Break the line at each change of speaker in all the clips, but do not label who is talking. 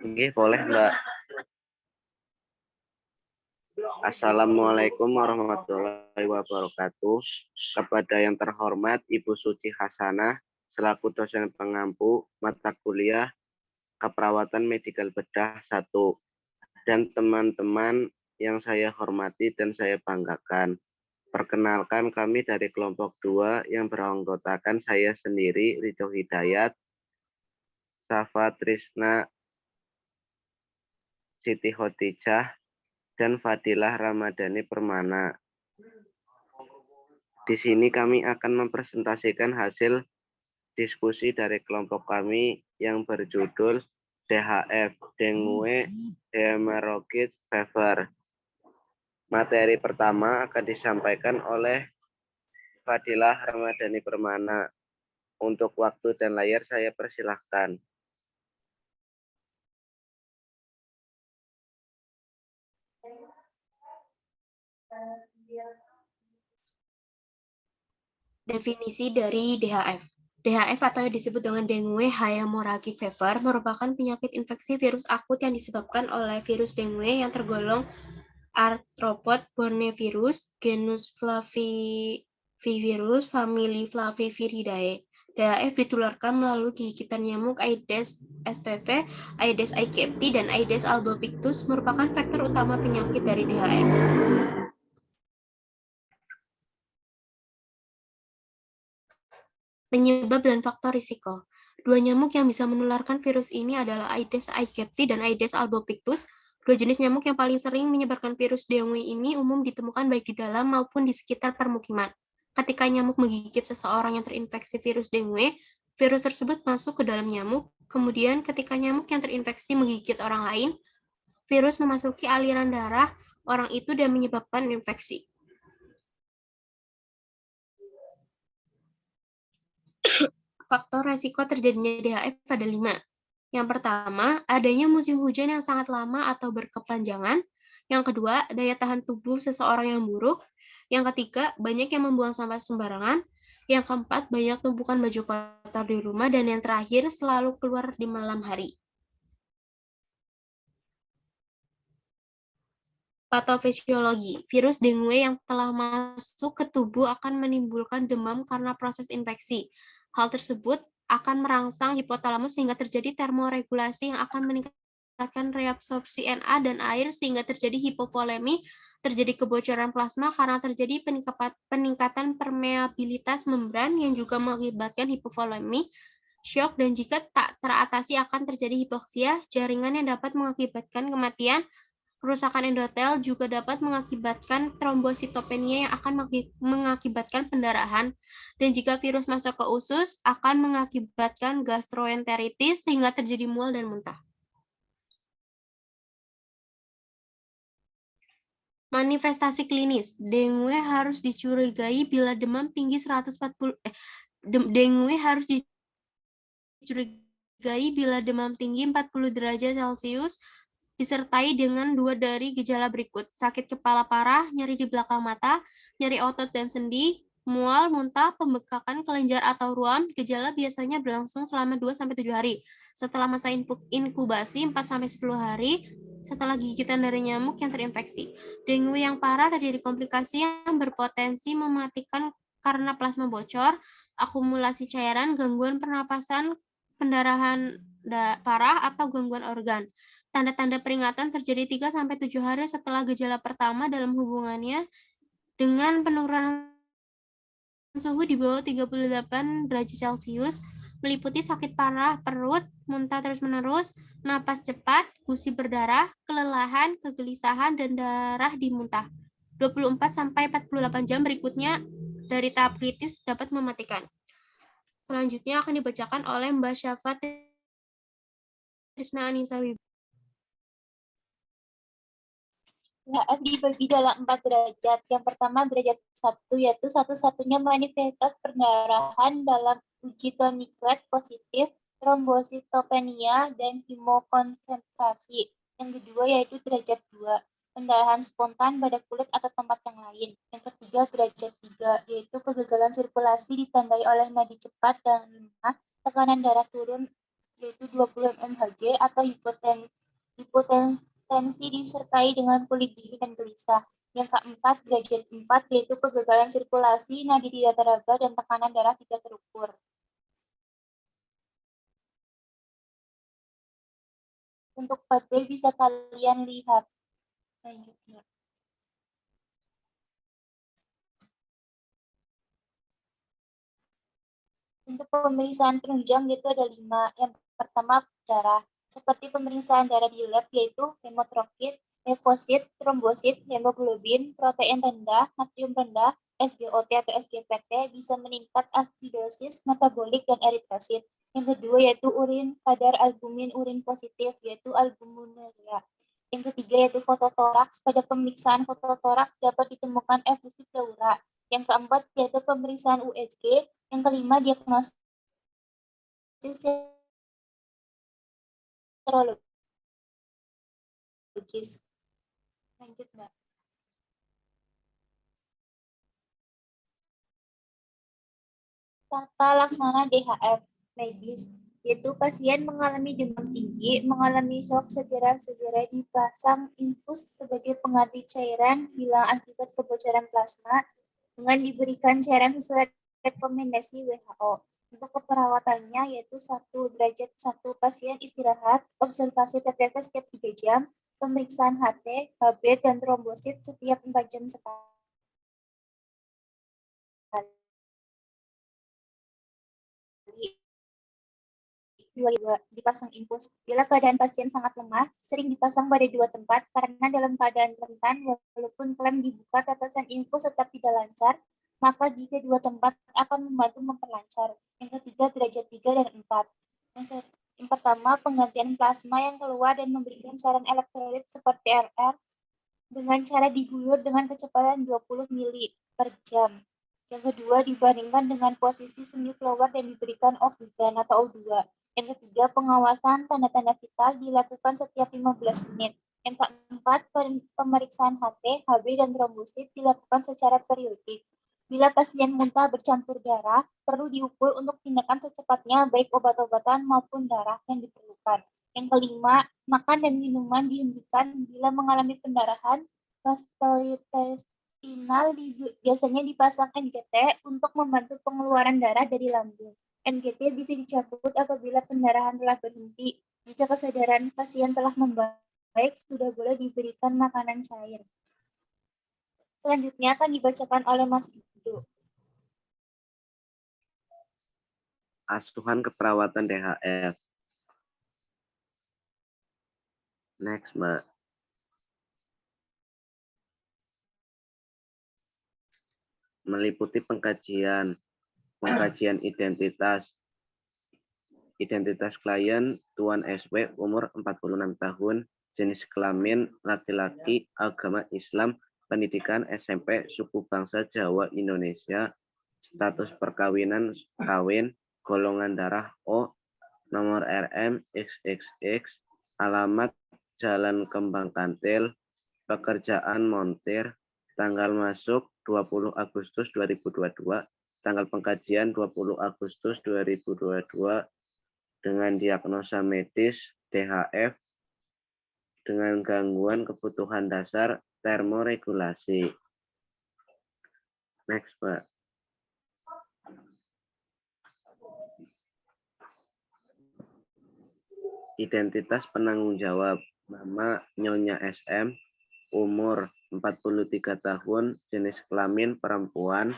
Nggih, boleh, Mbak. Assalamualaikum warahmatullahi wabarakatuh. Kepada yang terhormat Ibu Suci Hasanah, selaku dosen pengampu mata kuliah Keperawatan Medikal Bedah 1, dan teman-teman yang saya hormati dan saya banggakan. Perkenalkan, kami dari kelompok 2 yang beranggotakan saya sendiri, Ridho Hidayat, Safa Trisna, Siti Khotijah, dan Fadilah Ramadhani Permana. Di sini kami akan mempresentasikan hasil diskusi dari kelompok kami yang berjudul DHF, Dengue Hemorrhagic Fever. Materi pertama akan disampaikan oleh Fadilah Ramadhani Permana. Untuk waktu dan layar saya persilahkan.
Definisi dari DHF. DHF atau disebut dengan dengue hemorrhagic fever merupakan penyakit infeksi virus akut yang disebabkan oleh virus dengue yang tergolong arthropod bornevirus, genus Flavivirus, famili Flaviviridae. DHF ditularkan melalui gigitan nyamuk Aedes spp, Aedes aegypti, dan Aedes albopictus merupakan faktor utama penyakit dari DHF. Penyebab dan faktor risiko. Dua nyamuk yang bisa menularkan virus ini adalah Aedes aegypti dan Aedes albopictus. Dua jenis nyamuk yang paling sering menyebarkan virus dengue ini umum ditemukan baik di dalam maupun di sekitar permukiman. Ketika nyamuk menggigit seseorang yang terinfeksi virus dengue, virus tersebut masuk ke dalam nyamuk. Kemudian ketika nyamuk yang terinfeksi menggigit orang lain, virus memasuki aliran darah orang itu dan menyebabkan infeksi. Faktor resiko terjadinya DHF ada 5. Yang pertama, adanya musim hujan yang sangat lama atau berkepanjangan. Yang kedua, daya tahan tubuh seseorang yang buruk. Yang ketiga, banyak yang membuang sampah sembarangan. Yang keempat, banyak tumpukan baju kotor di rumah. Dan yang terakhir, selalu keluar di malam hari. Patofisiologi. Virus dengue yang telah masuk ke tubuh akan menimbulkan demam karena proses infeksi. Hal tersebut akan merangsang hipotalamus sehingga terjadi termoregulasi yang akan meningkatkan reabsorpsi Na dan air sehingga terjadi hipovolemi, terjadi kebocoran plasma karena terjadi peningkatan permeabilitas membran yang juga mengakibatkan hipovolemi, shock, dan jika tak teratasi akan terjadi hipoksia, jaringan yang dapat mengakibatkan kematian. Kerusakan endotel juga dapat mengakibatkan trombositopenia yang akan mengakibatkan pendarahan, dan jika virus masuk ke usus, akan mengakibatkan gastroenteritis sehingga terjadi mual dan muntah. Manifestasi klinis, dengue harus dicurigai bila demam tinggi 140 dengue harus dicurigai bila demam tinggi 40 derajat Celcius disertai dengan 2 dari gejala berikut: sakit kepala parah, nyeri di belakang mata, nyeri otot dan sendi, mual, muntah, pembekakan kelenjar atau ruam. Gejala biasanya berlangsung selama 2-7 hari. Setelah masa inkubasi 4-10 hari setelah gigitan dari nyamuk yang terinfeksi. Dengue yang parah terjadi komplikasi yang berpotensi mematikan karena plasma bocor, akumulasi cairan, gangguan pernapasan, pendarahan parah, atau gangguan organ. Tanda-tanda peringatan terjadi 3-7 hari setelah gejala pertama dalam hubungannya dengan penurunan suhu di bawah 38 derajat Celcius, meliputi sakit parah perut, muntah terus-menerus, napas cepat, gusi berdarah, kelelahan, kegelisahan, dan darah di muntah. 24-48 jam berikutnya dari tahap kritis dapat mematikan. Selanjutnya akan dibacakan oleh Mbak Syafa Trisna Anissa Wibowo.
DHF dibagi dalam 4 derajat. Yang pertama derajat 1 yaitu satu-satunya manifestas perdarahan dalam uji tourniquet positif, trombositopenia, dan hemokonsentrasi. Yang kedua yaitu derajat 2, pendarahan spontan pada kulit atau tempat yang lain. Yang ketiga derajat 3 yaitu kegagalan sirkulasi ditandai oleh nadi cepat dan lemah, tekanan darah turun yaitu 20 mmHg atau hipotensi disertai dengan kulit dingin dan gelisah. Yang keempat, derajat 4, yaitu kegagalan sirkulasi, nadi tidak teraba, dan tekanan darah tidak terukur. Untuk 4B bisa kalian lihat. Lanjutnya. Untuk pemeriksaan penunjang itu ada 5. Yang pertama, darah. Seperti pemeriksaan darah di lab, yaitu hemotroksit, leukosit, trombosit, hemoglobin, protein rendah, natrium rendah, SGOT atau SGPT, bisa meningkat asidosis, metabolik, dan eritrosit. Yang kedua yaitu urin, kadar albumin urin positif, yaitu albuminuria. Yang ketiga yaitu fototoraks. Pada pemeriksaan fototoraks dapat ditemukan efusi pleura. Yang keempat yaitu pemeriksaan USG. Yang kelima diagnosis serologis. Lanjut, Mbak. Tata laksana DHF medis, yaitu pasien mengalami demam tinggi, mengalami shock, segera dipasang infus sebagai pengganti cairan hilang akibat kebocoran plasma dengan diberikan cairan sesuai rekomendasi WHO. Untuk keperawatannya yaitu 1 derajat 1 pasien istirahat, observasi TTV setiap 3 jam, pemeriksaan HT, HB, dan trombosit setiap 4 jam sekali. Dipasang infus. Bila keadaan pasien sangat lemah, sering dipasang pada 2 tempat karena dalam keadaan rentan, walaupun klem dibuka, tetesan infus tetap tidak lancar, maka jika 2 tempat akan membantu memperlancar. Yang ketiga, derajat 3 dan 4. Yang pertama, penggantian plasma yang keluar dan memberikan cairan elektrolit seperti RR dengan cara diguyur dengan kecepatan 20 mili per jam. Yang kedua, dibandingkan dengan posisi semi flower dan diberikan oksigen atau O2. Yang ketiga, pengawasan tanda-tanda vital dilakukan setiap 15 menit. Yang keempat, pemeriksaan HT, HB, dan trombosit dilakukan secara periodik. Bila pasien muntah bercampur darah, perlu diukur untuk tindakan secepatnya baik obat-obatan maupun darah yang diperlukan. Yang kelima, makan dan minuman dihentikan bila mengalami pendarahan. Gastrointestinal biasanya dipasang NGT untuk membantu pengeluaran darah dari lambung. NGT bisa dicabut apabila pendarahan telah berhenti. Jika kesadaran pasien telah membaik, sudah boleh diberikan makanan cair. Selanjutnya akan dibacakan oleh Mas Ibu.
Asuhan keperawatan DHF. Next, Mbak. Meliputi pengkajian identitas klien Tuan SW, umur 46 tahun, jenis kelamin laki-laki, agama Islam, pendidikan SMP, suku bangsa Jawa Indonesia, status perkawinan kawin, golongan darah O, nomor RM XXX, alamat Jalan Kembang Kantil, pekerjaan montir, tanggal masuk 20 Agustus 2022, tanggal pengkajian 20 Agustus 2022, dengan diagnosa medis DHF dengan gangguan kebutuhan dasar termoregulasi. Next, Pak. Identitas penanggung jawab. Nama Nyonya SM, umur 43 tahun, jenis kelamin perempuan,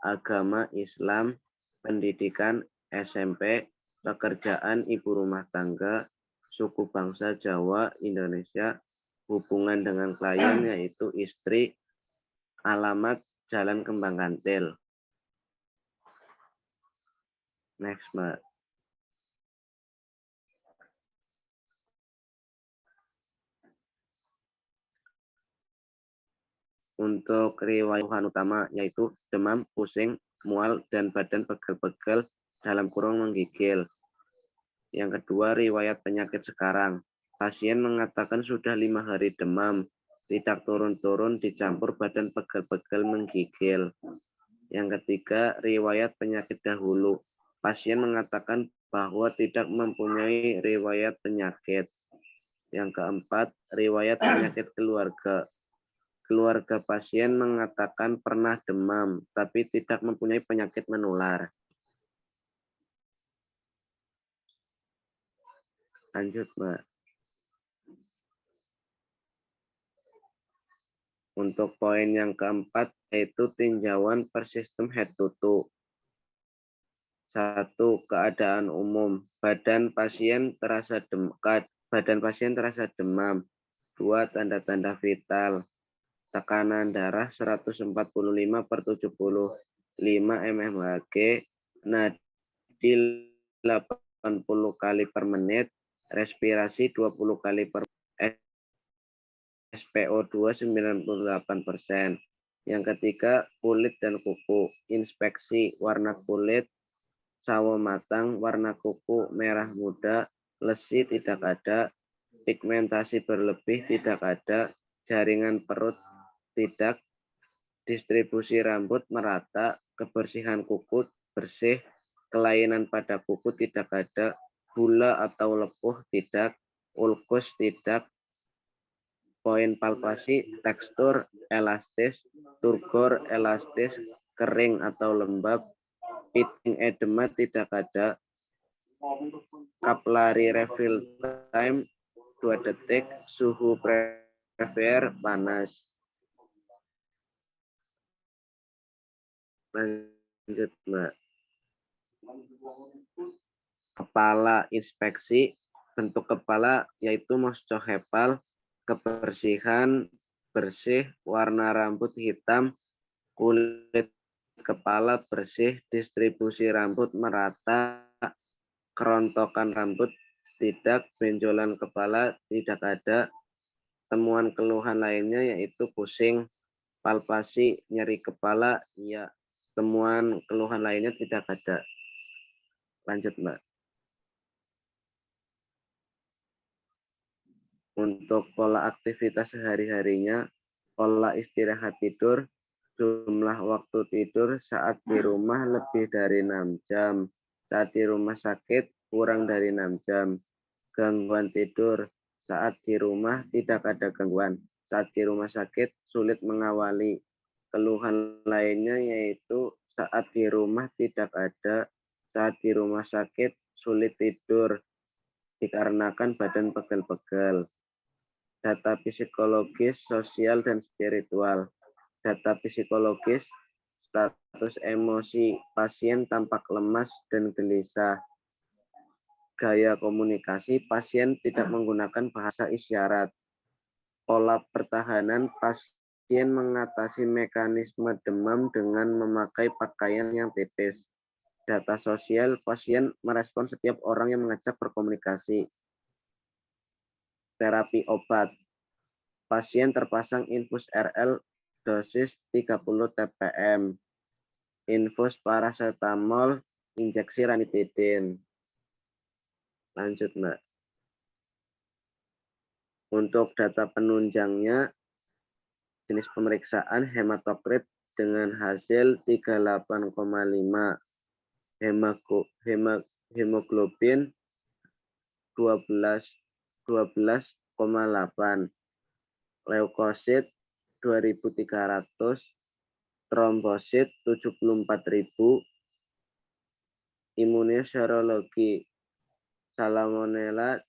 agama Islam, pendidikan SMP, pekerjaan ibu rumah tangga, suku bangsa Jawa Indonesia, hubungan dengan klien yaitu istri, alamat Jalan Kembang Kantil. Next, Mbak. Untuk riwayat utama yaitu demam, pusing, mual, dan badan pegel-pegel dalam kurung menggigil. Yang kedua, riwayat penyakit sekarang. Pasien mengatakan sudah 5 hari demam, tidak turun-turun, dicampur badan pegel-pegel menggigil. Yang ketiga, riwayat penyakit dahulu. Pasien mengatakan bahwa tidak mempunyai riwayat penyakit. Yang keempat, riwayat penyakit keluarga. Keluarga pasien mengatakan pernah demam, tapi tidak mempunyai penyakit menular. Lanjut, Mbak. Untuk poin yang keempat, yaitu tinjauan per sistem head to toe. 1. Keadaan umum. Badan pasien terasa demam. 2. Tanda-tanda vital. Tekanan darah 145/75 mmHg, nadi 80 kali per menit, respirasi 20 kali per menit, SpO2 98%. Yang ketiga, kulit dan kuku. Inspeksi warna kulit, sawo matang, warna kuku merah muda, lesi tidak ada, pigmentasi berlebih tidak ada, jaringan perut tidak, distribusi rambut merata, kebersihan kuku bersih, kelainan pada kuku tidak ada, gula atau lepuh tidak, ulkus tidak, poin palpasi, tekstur elastis, turgor elastis, kering atau lembab, pitting edema tidak ada, kapilari refill time 2 detik, suhu prefer panas. Lanjut, Mbak. Kepala inspeksi, bentuk kepala yaitu mostohepal, kebersihan bersih, warna rambut hitam, kulit kepala bersih, distribusi rambut merata, kerontokan rambut tidak, benjolan kepala tidak ada. Temuan keluhan lainnya yaitu pusing, palpasi, nyeri kepala, ya. Temuan keluhan lainnya tidak ada. Lanjut, Mbak. Untuk pola aktivitas sehari-harinya, pola istirahat tidur, jumlah waktu tidur saat di rumah lebih dari 6 jam, saat di rumah sakit kurang dari 6 jam. Gangguan tidur, saat di rumah tidak ada gangguan, saat di rumah sakit sulit mengawali. Keluhan lainnya yaitu saat di rumah tidak ada, saat di rumah sakit sulit tidur dikarenakan badan pegel-pegel. Data psikologis, sosial, dan spiritual. Data psikologis, status emosi pasien tampak lemas dan gelisah. Gaya komunikasi, pasien tidak menggunakan bahasa isyarat. Pola pertahanan, pasien mengatasi mekanisme demam dengan memakai pakaian yang tipis. Data sosial, pasien merespon setiap orang yang mengajak berkomunikasi. Terapi obat. Pasien terpasang infus RL dosis 30 TPM. Infus paracetamol, injeksi ranitidin. Lanjut, Mbak. Untuk data penunjangnya, jenis pemeriksaan hematokrit dengan hasil 38,5. Hemoglobin 12,8. Leukosit 2.300, trombosit 74.000, imunoserologi Salmonella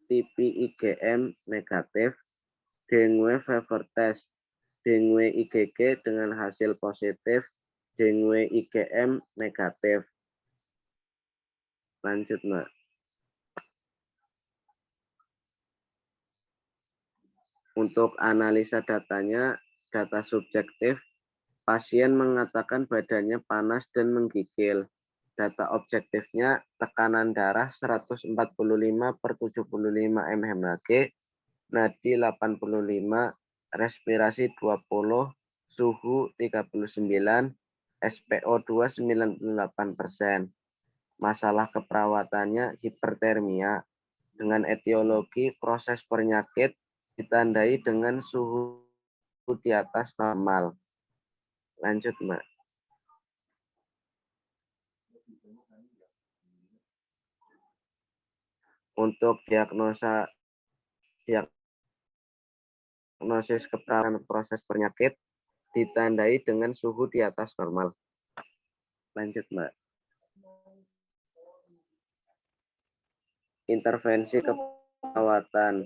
tipi IgM negatif, dengue fever test, dengue IgG dengan hasil positif, dengue IgM negatif. Lanjut, Mbak. Untuk analisa datanya, data subjektif, pasien mengatakan badannya panas dan menggigil. Data objektifnya, tekanan darah 145/75 mmHg, nadi 85, respirasi 20, suhu 39, SpO2 98%. Masalah keperawatannya hipertermia dengan etiologi proses penyakit ditandai dengan suhu di atas normal. Lanjut, Mbak. Untuk diagnosis keperawatan proses penyakit ditandai dengan suhu di atas normal. Lanjut, Mbak. Intervensi keperawatan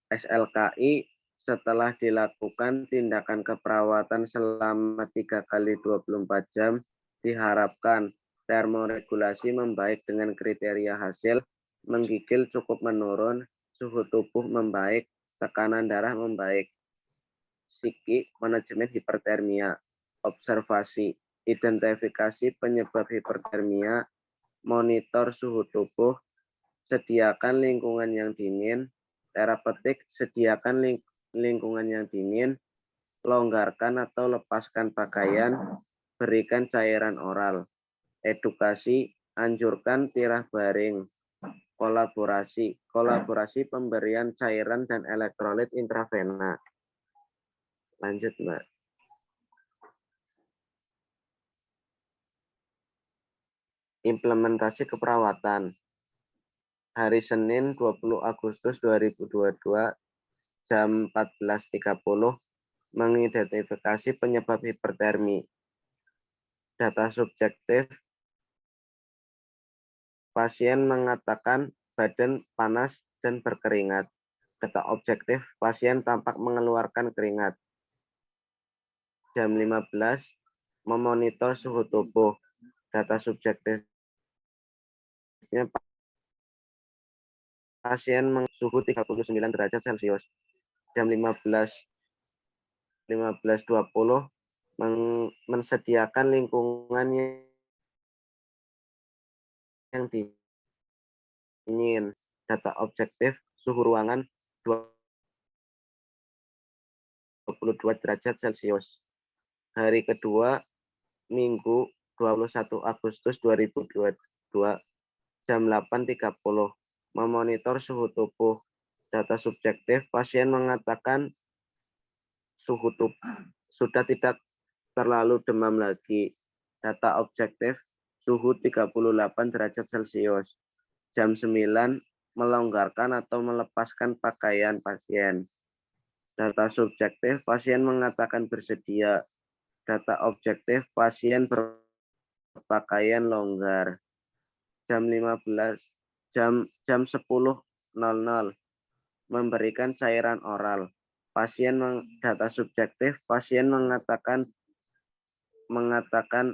SLKI setelah dilakukan tindakan keperawatan selama 3 kali 24 jam diharapkan termoregulasi membaik dengan kriteria hasil, menggigil cukup menurun, suhu tubuh membaik, tekanan darah membaik. Psiki, manajemen hipertermia, observasi, identifikasi penyebab hipertermia, monitor suhu tubuh, sediakan lingkungan yang dingin, terapeutik, sediakan lingkungan yang dingin, longgarkan atau lepaskan pakaian, berikan cairan oral, edukasi, anjurkan tirah baring, kolaborasi pemberian cairan dan elektrolit intravena. Lanjut, Mbak. Implementasi keperawatan. Hari Senin 20 Agustus 2022 jam 14.30 mengidentifikasi penyebab hipertermi. Data subjektif, pasien mengatakan badan panas dan berkeringat. Data objektif, pasien tampak mengeluarkan keringat. Jam 15, memonitor suhu tubuh. Data subjektifnya, pasien suhu 39 derajat Celcius. Jam 15.20 mensediakan lingkungan yang dingin. Data objektif, suhu ruangan 22 derajat Celcius. Hari kedua, Minggu 21 Agustus 2022, jam 8.30, memonitor suhu tubuh. Data subjektif, pasien mengatakan suhu tubuh sudah tidak terlalu demam lagi. Data objektif, suhu 38 derajat Celcius. Jam 9, melonggarkan atau melepaskan pakaian pasien. Data subjektif, pasien mengatakan bersedia. Data objektif, pasien berpakaian longgar. Jam 10.00, memberikan cairan oral. Data subjektif, pasien mengatakan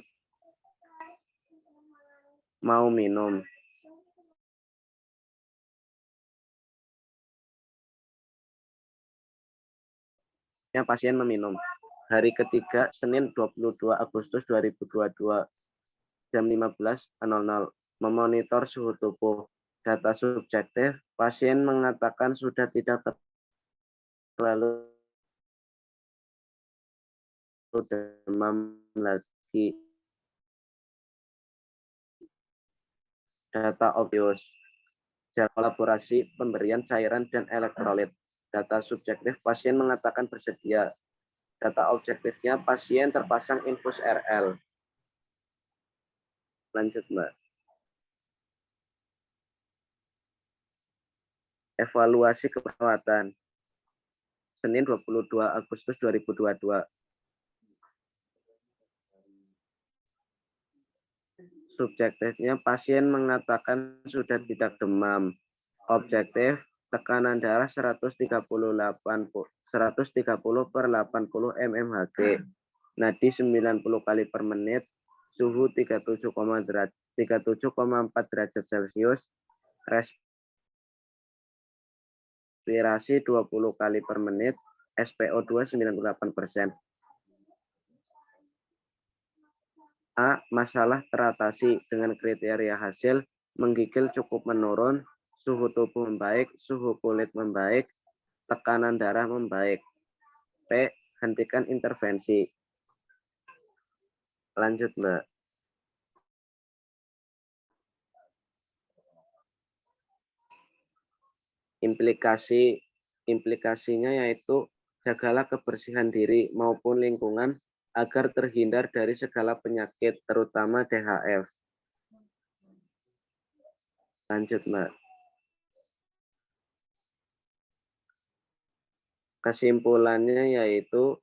mau minum. Pasien meminum. Hari ketiga, Senin 22 Agustus 2022, jam 15.00, memonitor suhu tubuh. Data subjektif, pasien mengatakan sudah tidak terlalu demam lagi. Data objektif, kolaborasi pemberian cairan dan elektrolit. Data subjektif, pasien mengatakan bersedia. Data objektifnya, pasien terpasang infus RL. Lanjut, Mbak. Evaluasi keperawatan. Senin 22 Agustus 2022. Subjektifnya, pasien mengatakan sudah tidak demam. Objektif, tekanan darah 130/80 mmHg, nadi 90 kali per menit, suhu 37,4 derajat Celcius, respirasi 20 kali per menit, SpO2 98%. A. Masalah teratasi dengan kriteria hasil, menggigil cukup menurun, suhu tubuh membaik, suhu kulit membaik, tekanan darah membaik. P. Hentikan intervensi. Lanjut, Mbak. Implikasinya yaitu jagalah kebersihan diri maupun lingkungan agar terhindar dari segala penyakit, terutama DHF. Lanjut, Mbak. Kesimpulannya yaitu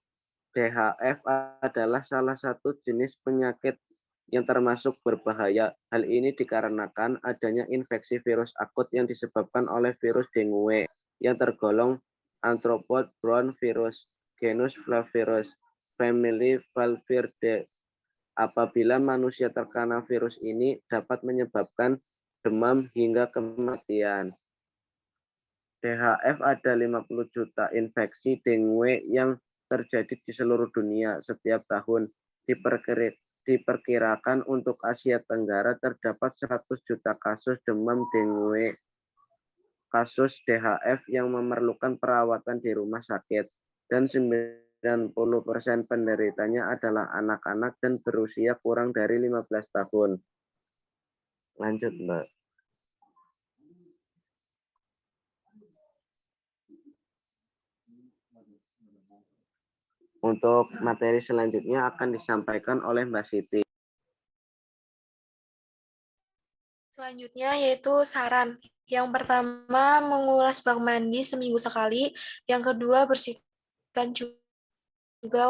DHF adalah salah satu jenis penyakit yang termasuk berbahaya. Hal ini dikarenakan adanya infeksi virus akut yang disebabkan oleh virus dengue yang tergolong arthropod brown virus, genus Flavirus, family Falviridae. Apabila manusia terkena virus ini dapat menyebabkan demam hingga kematian. DHF ada 50 juta infeksi dengue yang terjadi di seluruh dunia setiap tahun. Diperkirakan untuk Asia Tenggara terdapat 100 juta kasus demam dengue, kasus DHF yang memerlukan perawatan di rumah sakit, dan 90% penderitanya adalah anak-anak dan berusia kurang dari 15 tahun. Lanjut, Mbak. Untuk materi selanjutnya akan disampaikan oleh Mbak Siti.
Selanjutnya yaitu saran. Yang pertama, mengulas bak mandi seminggu sekali. Yang kedua, bersihkan juga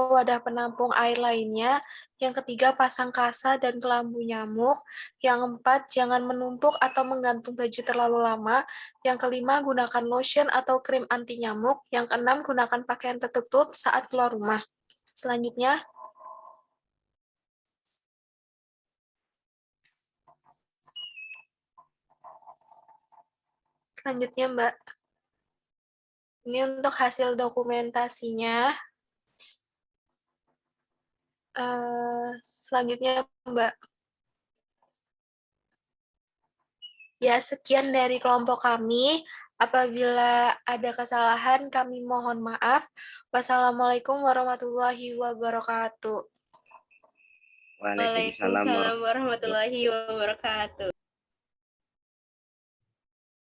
wadah penampung air lainnya. Yang ketiga, pasang kasa dan kelambu nyamuk. Yang keempat, jangan menumpuk atau menggantung baju terlalu lama. Yang kelima, gunakan lotion atau krim anti nyamuk. Yang keenam, gunakan pakaian tertutup saat keluar rumah. Selanjutnya, Mbak. Ini untuk hasil dokumentasinya. Selanjutnya, Mbak. Ya, sekian dari kelompok kami. Apabila ada kesalahan, kami mohon maaf. Wassalamualaikum warahmatullahi wabarakatuh.
Waalaikumsalam
Waalaikumsalam warahmatullahi wabarakatuh.